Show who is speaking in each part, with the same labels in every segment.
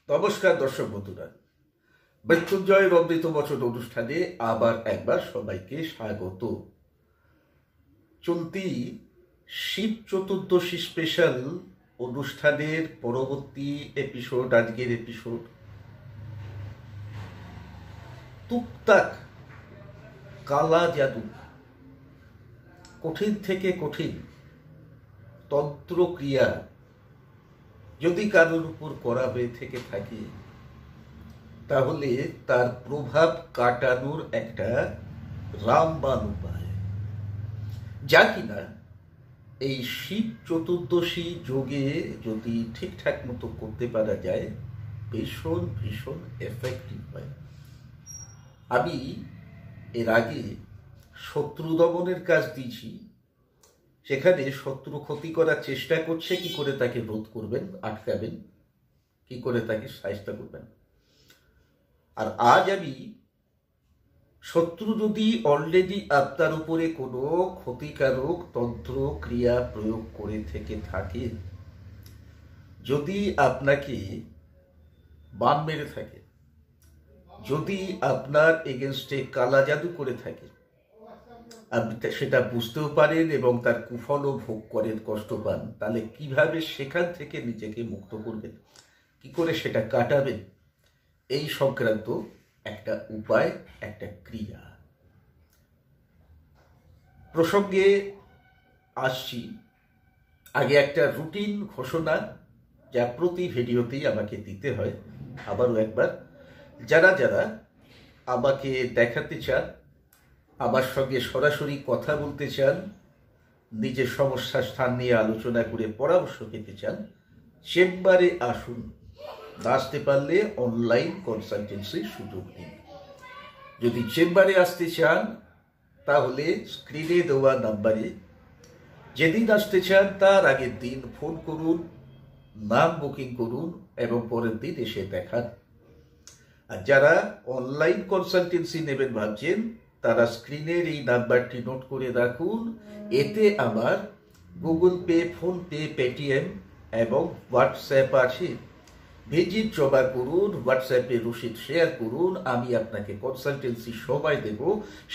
Speaker 1: নমস্কার দর্শক বন্ধুরা, মৃত্যুঞ্জয়ের অমৃত বচন অনুষ্ঠানে আবার একবার সবাইকে স্বাগত। চলতি শিব চতুর্দশী স্পেশাল অনুষ্ঠানের পরবর্তী এপিসোড, আজকের এপিসোড টুকটাক কালা জাদু, কঠিন থেকে কঠিন তন্ত্রক্রিয়া যদি কারোর উপর করা হয়ে থেকে থাকে, তাহলে তার প্রভাব কাটানোর একটা রামবাণ উপায়, যা কিনা এই শিব চতুর্দশী যোগে যদি ঠিকঠাক মতো করতে পারা যায়, ভীষণ ভীষণ এফেক্টিভ হয়। আমি এর আগে শত্রু দমনের কাজ দিয়েছি, সেখানে শত্রু ক্ষতি করার চেষ্টা করছে, কি করে তাকে রোধ করবেন, আটকাবেন, কি করে তাকে সাহায্য করবেন। আর আজ আমি শত্রু যদি অলরেডি আপনার উপরে কোনো ক্ষতিকারক তন্ত্র ক্রিয়া প্রয়োগ করে থেকে থাকে, যদি আপনাকে বান মেরে থাকে, যদি আপনার এগেনস্টে কালা জাদু করে থাকে, আপনি সেটা বুঝতেও পারেন এবং তার কুফলও ভোগ করেন, কষ্ট পান, তাহলে কিভাবে সেখান থেকে নিজেকে মুক্ত করবেন, কি করে সেটা কাটাবেন, এই সংক্রান্ত একটা উপায়, একটা ক্রিয়া প্রসঙ্গে আসছি। আগে একটা রুটিন ঘোষণা, যা প্রতি ভিডিওতেই আমাকে দিতে হয়। আবারও একবার, যারা যারা আমাকে দেখাতে চান, আমার সঙ্গে সরাসরি কথা বলতে চান, নিজের সমস্যার স্থান নিয়ে আলোচনা করে পরামর্শ পেতে চান, চেম্বারে আসুন। না আসতে পারলে অনলাইন কনসালটেন্সির সুযোগ দিন। যদি চেম্বারে আসতে চান, তাহলে স্ক্রিনে দেওয়া নাম্বারে যেদিন আসতে চান তার আগের দিন ফোন করুন, নাম বুকিং করুন এবং পরের দিন এসে দেখান। আর যারা অনলাইন কনসালটেন্সি নেবেন ভাবছেন, তারা স্ক্রিনের এই নাম্বারটি নোট করে রাখুন। এতে আমার গুগল পে, ফোনপে, পেটিএম এবং হোয়াটসঅ্যাপ আছে। ভিজিট জমা করুন, হোয়াটসঅ্যাপে রসিদ শেয়ার করুন, আমি আপনাকে কনসালটেন্সি সময় দেব।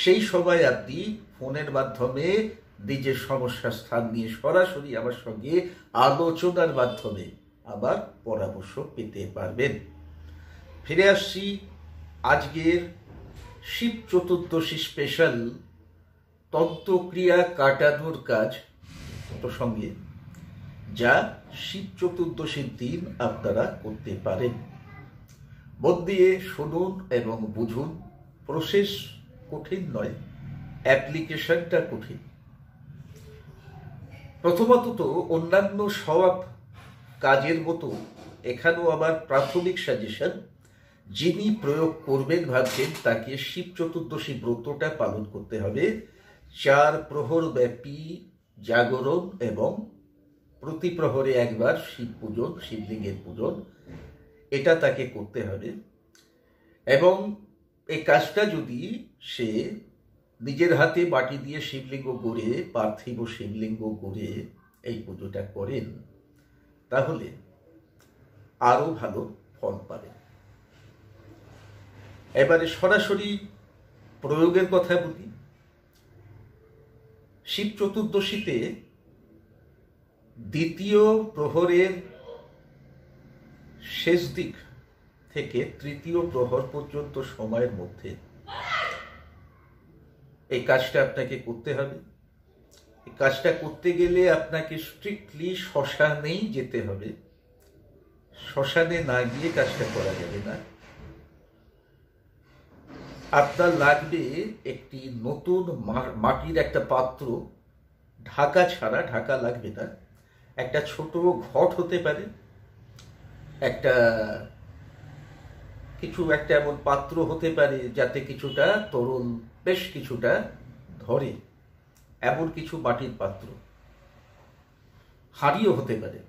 Speaker 1: সেই সময় আপনি ফোনের মাধ্যমে নিজের সমস্যার স্থান নিয়ে সরাসরি আমার সঙ্গে আলোচনার মাধ্যমে আমার পরামর্শ পেতে পারবেন। ফিরে আসছি আজকের শিব চতুর্দশী স্পেশাল তন্ত্রক্রিয়া কাটানোর কাজ প্রসঙ্গে, যা শিব চতুর্দশীর দিন আপনারা করতে পারেন। মন দিয়ে শুনুন এবং বুঝুন। প্রসেস কঠিন নয়, অ্যাপ্লিকেশনটা কঠিন। প্রথমত তো অন্যান্য সব কাজের মতো এখানেও আমার প্রাথমিক সাজেশন, যিনি প্রয়োগ করবেন ভাবছেন, তাকে শিব চতুর্দশী ব্রতটা পালন করতে হবে। 4 প্রহর ব্যাপী জাগরণ এবং প্রতি প্রহরে একবার শিব পূজন, শিবলিঙ্গের পূজন, এটা তাকে করতে হবে। এবং এই কাজটা যদি সে নিজের হাতে মাটি দিয়ে শিবলিঙ্গ গড়ে, পার্থিব শিবলিঙ্গ গড়ে এই পুজোটা করেন, তাহলে আরো ভালো ফল পাবেন। এবারে সরাসরি প্রয়োগের কথা বলি। শিব চতুর্দশীতে দ্বিতীয় প্রহরের শেষ দিক থেকে তৃতীয় প্রহর পর্যন্ত সময়ের মধ্যে এই কাজটা আপনাকে করতে হবে। এই কাজটা করতে গেলে আপনাকে স্ট্রিক্টলি শ্মশানেই যেতে হবে। শ্মশানে না গিয়ে কাজটা করা যাবে না। আপনার লাগবে একটি নতুন মাটির একটা পাত্র, ঢাকা ছাড়া, ঢাকা লাগবে না। একটা ছোট ঘট হতে পারে, একটা এমন পাত্র হতে পারে যাতে কিছুটা তরল, বেশ কিছুটা ধরে, এমন কিছু মাটির পাত্র। হাঁড়িও হতে পারে।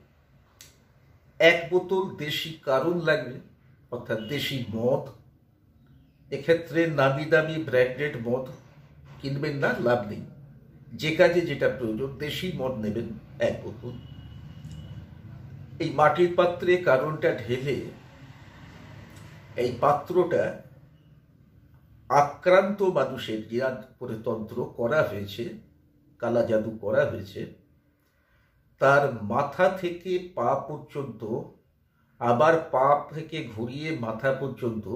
Speaker 1: 1 বোতল দেশি কারণ লাগবে, অর্থাৎ দেশি মদ। এক্ষেত্রে নামি দামি ব্র্যান্ডেড মদ কিনবেন না, লাভ নেই। যে কাজে যেটা প্রয়োজন, দেশি মদ নেবেন 1 বোতল। এই মাটির পাত্রে কারণটা ঢেলে এই পাত্রটা আক্রান্ত মানুষের যার উপরে তন্ত্র করা হয়েছে, কালা জাদু করা হয়েছে, তার মাথা থেকে পা পর্যন্ত, আবার পা থেকে ঘুরিয়ে মাথা পর্যন্ত,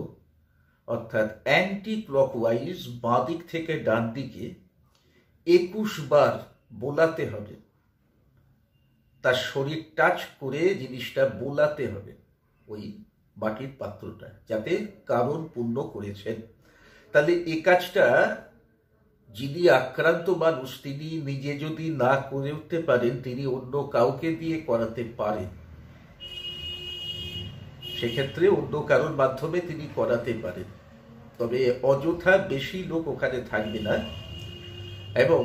Speaker 1: অর্থাৎ অ্যান্টি ক্লকওয়াইজ বাঁ দিক থেকে ডান দিকে 21 বার বোলাতে হবে। তার শরীর টাচ করে জিনিসটা বোলাতে হবে ওই মাটির পাত্রটা, যাতে কারণ পূর্ণ করেছেন। তাহলে এই কাজটা যিনি আক্রান্ত মানুষ তিনি নিজে যদি না করে উঠতে পারেন, তিনি অন্য কাউকে দিয়ে করাতে পারেন। সেক্ষেত্রে অন্য কারোর মাধ্যমে তিনি করাতে পারেন, তবে অযথা বেশি লোক ওখানে থাকবে না। এবং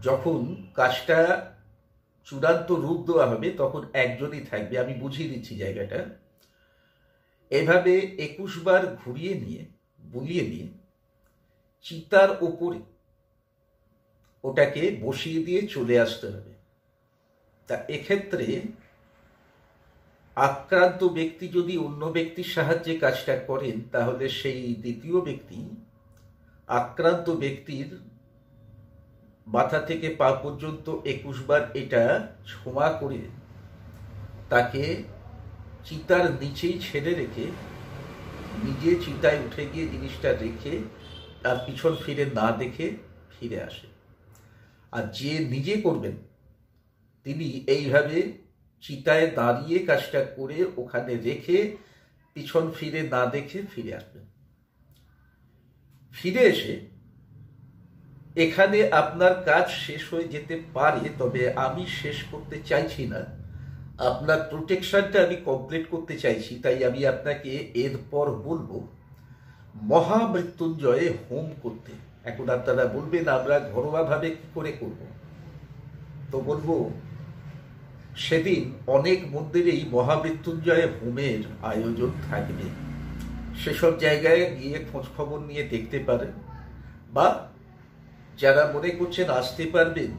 Speaker 1: যখন কাজটা চূড়ান্ত রূপ দেওয়া হবে তখন একজনই থাকবে। আমি বুঝিয়ে দিচ্ছি জায়গাটা। এভাবে 21 বার ঘুরিয়ে নিয়ে বুলিয়ে নিয়ে চিতার ওপরে ওটাকে বসিয়ে দিয়ে চলে আসতে হবে। তা এক্ষেত্রে আক্রান্ত ব্যক্তি যদি অন্য ব্যক্তির সাহায্যে কাজটা করেন, তাহলে সেই দ্বিতীয় ব্যক্তি আক্রান্ত ব্যক্তির মাথা থেকে পা পর্যন্ত 21 বার এটা ছোঁয়া করে তাকে চিতার নিচেই ছেড়ে রেখে নিজে চিতায় উঠে গিয়ে জিনিসটা রেখে আর পিছন ফিরে না দেখে ফিরে আসে। আর যে নিজে করবেন তিনি এইভাবে চিতায় দাঁড়িয়ে কাজটা করে ওখানে রেখে পিছন ফিরে না দেখে ফিরে আসবেন। ফিরে এসে এখানে আপনার কাজ শেষ হয়ে যেতে পারে, তবে আমি শেষ করতে চাইছি না। আপনার প্রোটেকশনটা আমি কমপ্লিট করতে চাইছি, তাই আমি আপনাকে এরপর বলবো মহামৃত্যুঞ্জয়ে হোম করতে। এখন আপনারা বলবেন আমরা ঘরোয়াভাবে কি করে করব, তো বলবো সেদিন অনেক মন্দিরেই মহামৃত্যুঞ্জয় হোমের আয়োজন থাকবে। সেসব জায়গায় গিয়ে খোঁজ খবর নিয়ে দেখতে পারেন, বা যারা মনে করছেন আসতে পারবেন,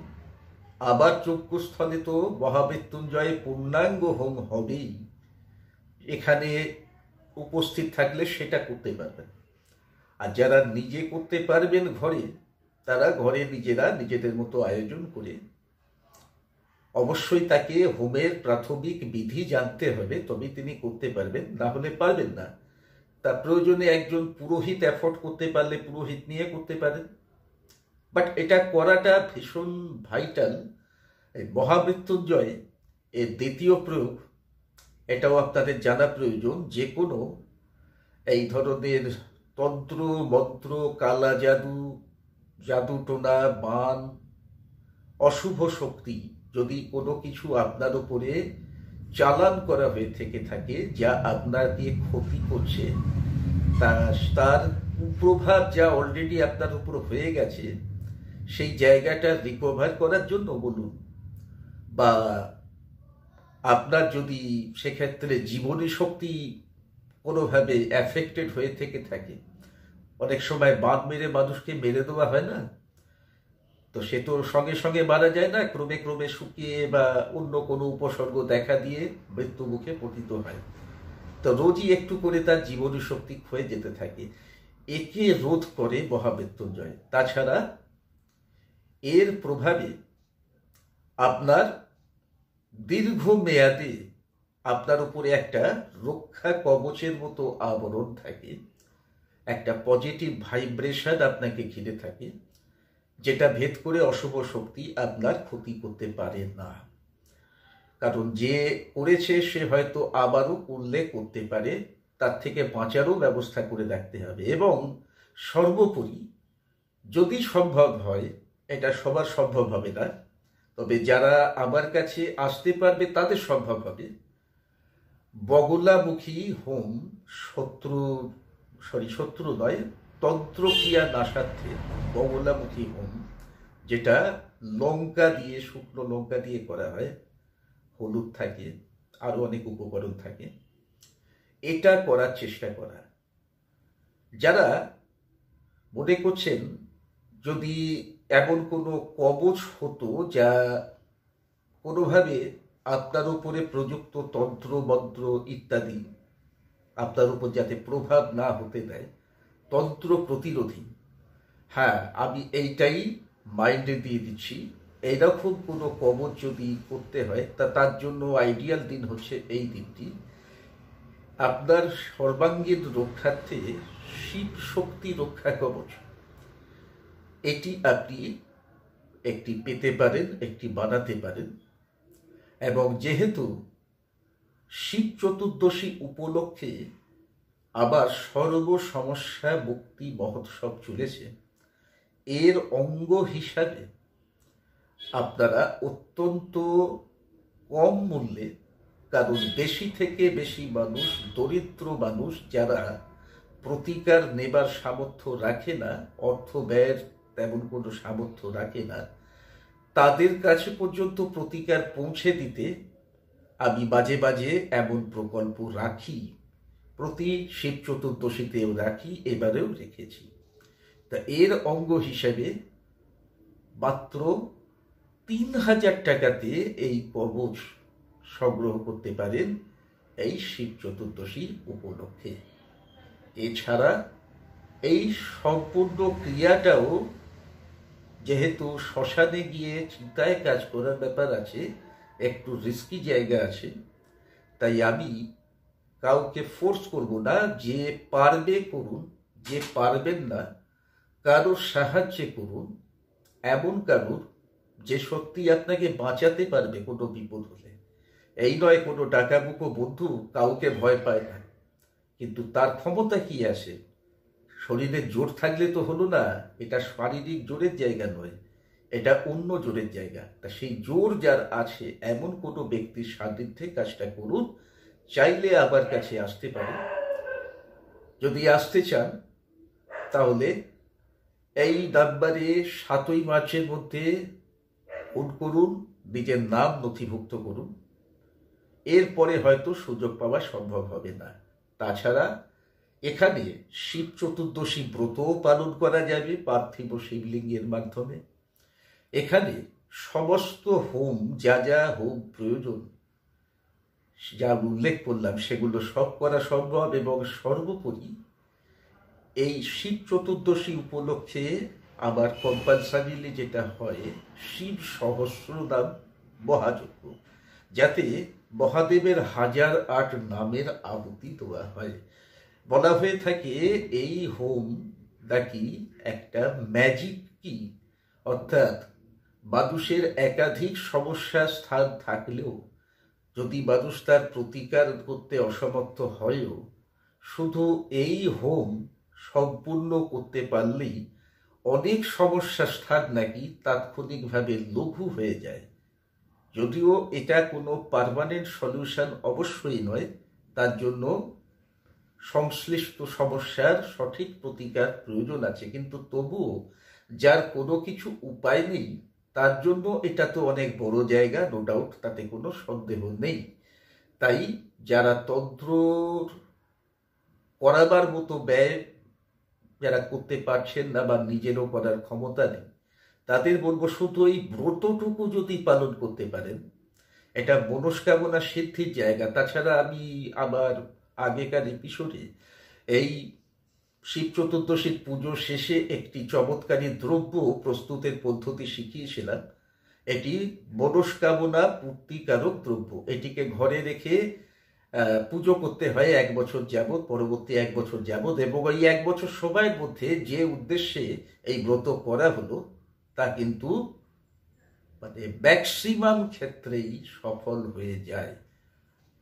Speaker 1: আবার যজ্ঞস্থলে তো মহামৃত্যুঞ্জয়ে পূর্ণাঙ্গ হোম হবেই, এখানে উপস্থিত থাকলে সেটা করতে পারবেন। আর যারা নিজে করতে পারবেন ঘরে, তারা ঘরে নিজেরা নিজেদের মতো আয়োজন করে, অবশ্যই তাকে হোমের প্রাথমিক বিধি জানতে হবে, তবে তিনি করতে পারবেন, না হলে পারবেন না। তা প্রয়োজনে একজন পুরোহিত অ্যাফোর্ড করতে পারলে পুরোহিত নিয়ে করতে পারেন। বাট এটা করাটা ভীষণ ভাইটাল। মহামৃত্যুঞ্জয় এর দ্বিতীয় প্রয়োগ, এটাও আপনাদের জানা প্রয়োজন। যে কোনো এই ধরনের তন্ত্র মন্ত্র, কালা জাদু, জাদুটোনা, বান, অশুভ শক্তি যদি কোনো কিছু আপনার উপরে চালান করা হয়ে থেকে থাকে, যা আপনার দিয়ে ক্ষতি করছে, তার কুপ্রভাব যা অলরেডি আপনার উপর হয়ে গেছে, সেই জায়গাটা রিকভার করার জন্য বলুন, বা আপনার যদি সেক্ষেত্রে জীবনী শক্তি কোনোভাবে অ্যাফেক্টেড হয়ে থেকে থাকে, অনেক সময় বাঁধ মেরে মানুষকে মেরে দেওয়া হয় না, তো সে তো সঙ্গে সঙ্গে মারা যায় না, ক্রমে ক্রমে শুকিয়ে বা অন্য কোনো উপসর্গ দেখা দিয়ে মৃত্যু মুখে পতিত হয়। তো রোজই একটু করে তার জীবনী শক্তি ক্ষয়ে যেতে থাকে। একে রোধ করে মহামৃত্যুঞ্জয়। তাছাড়া এর প্রভাবে আপনার দীর্ঘমেয়াদে আপনার উপরে একটা রক্ষা কবচের মতো আবরণ থাকে, একটা পজিটিভ ভাইব্রেশন আপনাকে ঘিরে থাকে, যেটা ভেদ করে অশুভ শক্তি আপনার ক্ষতি করতে পারে না। কারণ যে করেছে সে হয়তো আবারও করলে করতে পারে, তার থেকে বাঁচারও ব্যবস্থা করে রাখতে হবে। এবং সর্বোপরি যদি সম্ভব হয়, এটা সবার সম্ভব হবে না, তবে যারা আমার কাছে আসতে পারবে তাদের সম্ভব হবে, বগলামুখী হোম, শত্রু নয়, তন্ত্রক্রিয়া নাসার্থে বগলামুখী হোম, যেটা লঙ্কা দিয়ে, শুকনো লঙ্কা দিয়ে করা হয়, হলুদ থাকে, আরো অনেক উপকরণ থাকে, এটা করার চেষ্টা করা। যারা মনে করছেন যদি এমন কোনো কবচ হতো যা কোনোভাবে আপনার উপরে প্রযুক্ত তন্ত্র মন্ত্র ইত্যাদি আপনার উপর যাতে প্রভাব না হতে দেয়, তন্ত্র প্রতিরোধী। হ্যাঁ, আমি এইটাই মাইন্ডে দিয়ে দিচ্ছি। এইরকম কোনো কবচ যদি করতে হয় তার জন্য আইডিয়াল দিন হচ্ছে এই দিনটি। আপনার সর্বাঙ্গীন রক্ষার্থে শিব শক্তি রক্ষা কবচ, এটি আপনি একটি পেতে পারেন, একটি বানাতে পারেন। এবং যেহেতু শিব চতুর্দশী উপলক্ষে আবার সর্ব সমস্যা মুক্তি মহোৎসব চলেছে, এর অঙ্গ হিসাবে আপনারা অত্যন্ত কম মূল্যে, কারণ বেশি থেকে বেশি মানুষ, দরিদ্র মানুষ যারা প্রতিকার নেবার সামর্থ্য রাখে না, অর্থ ব্যয়ের তেমন কোনো সামর্থ্য রাখে না, তাদের কাছে পর্যন্ত প্রতিকার পৌঁছে দিতে আমি মাঝে মাঝে এমন প্রকল্প রাখি। প্রতি শিব চতুর্দশীতেও রাখি, এবারেও রেখেছি। তা এর অঙ্গ হিসেবে মাত্র ৩,০০০ টাকাতে এই কবচ সংগ্রহ করতে পারেন এই শিব চতুর্দশী উপলক্ষে। এছাড়া এই সম্পূর্ণ ক্রিয়াটাও, যেহেতু শ্মশানে গিয়ে চিতায় কাজ করার ব্যাপার আছে, একটু রিস্কি জায়গা আছে, তাই আমি কাউকে ফোর্স করব না। যে পারবে করুন, যে পারবেন না কারোর সাহায্যে করুন, এমন কারুর যে সত্যি আপনাকে বাঁচাতে পারবে কোনো বিপদ হলে। এই নয় কোনো ডাকাবুকো বন্ধু কাউকে ভয় পায় না, কিন্তু তার ক্ষমতা কি আছে? শরীরে জোর থাকলে তো হলো না। এটা শারীরিক জোরের জায়গা নয়, এটা অন্য জোরের জায়গা। তা সেই জোর যার আছে এমন কোনো ব্যক্তির সান্নিধ্যে কাজটা করুন। চাইলে আমার কাছে আসতে পারেন। যদি আসতে চান তাহলে এই নাম্বারে 7ই মার্চের মধ্যে ফোন করুন, নিজের নাম নথিভুক্ত করুন। এরপরে হয়তো সুযোগ পাওয়া সম্ভব হবে না। তাছাড়া এখানে শিব চতুর্দশী ব্রতও পালন করা যাবে পার্থিব শিবলিঙ্গের মাধ্যমে। এখানে সমস্ত হোম, যা যা হোম প্রয়োজন, যা উল্লেখ করলাম, সেগুলো সব করা সম্ভব। এবং সর্বোপরি এই শিব চতুর্দশী উপলক্ষে আবার কম্পালসারিলি যেটা হয়, শিব সহস্রনাম মহাযজ্ঞ, যাতে মহাদেবের 1008 নামের আহুতি দেওয়া হয়। বলা হয়ে থাকে এই হোম নাকি একটা ম্যাজিক কি, অর্থাৎ মানুষের একাধিক সমস্যার স্থান থাকলেও যদি মানুষ তার প্রতিকার করতে অসমর্থ হয়ও, শুধু এই হোম সম্পূর্ণ করতে পারলেই অনেক সমস্যার স্থান নাকি তাৎক্ষণিকভাবে লঘু হয়ে যায়। যদিও এটা কোনো পার্মানেন্ট সলিউশন অবশ্যই নয়, তার জন্য সংশ্লিষ্ট সমস্যার সঠিক প্রতিকার প্রয়োজন আছে, কিন্তু তবুও যার কোনো কিছু উপায় নেই তার জন্য এটা তো অনেক বড় জায়গা, নো ডাউট, তাতে কোনো সন্দেহ নেই। তাই যারা তন্ত্র করাবার মতো ব্যয় যারা করতে পারছেন না বা নিজেরও করার ক্ষমতা নেই, তাদের বলবো শুধু এই ব্রতটুকু যদি পালন করতে পারেন, এটা মনস্কামনা সিদ্ধির জায়গা। তাছাড়া আমি আমার আগেকার এপিসোডে এই শিব চতুর্দশীর পুজো শেষে একটি চমৎকারী দ্রব্য প্রস্তুতের পদ্ধতি শিখিয়েছিলাম। এটি মনস্কামনা পূর্তিকারক দ্রব্য। এটিকে ঘরে রেখে পুজো করতে হয় 1 বছর যাবৎ, পরবর্তী 1 বছর যাবৎ, এবং এই 1 বছর সময়ের মধ্যে যে উদ্দেশ্যে এই ব্রত করা হলো তা কিন্তু ম্যাক্সিমাম ক্ষেত্রেই সফল হয়ে যায়।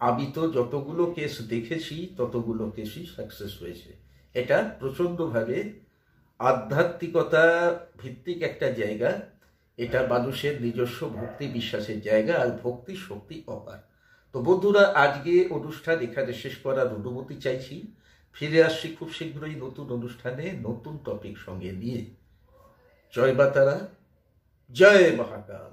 Speaker 1: আমি তো যতগুলো কেস দেখেছি ততগুলো কেসই সাকসেস হয়েছে। এটা প্রচণ্ডভাবে আধ্যাত্মিকতা ভিত্তিক একটা জায়গা। এটা মানুষের নিজস্ব ভক্তি বিশ্বাসের জায়গা, আর ভক্তি শক্তি অপার। তো বন্ধুরা, আজকে অনুষ্ঠান এখানে শেষ করার অনুমতি চাইছি। ফিরে আসছি খুব শীঘ্রই নতুন অনুষ্ঠানে, নতুন টপিক সঙ্গে নিয়ে। জয় মা তারা, জয় মহাকাল।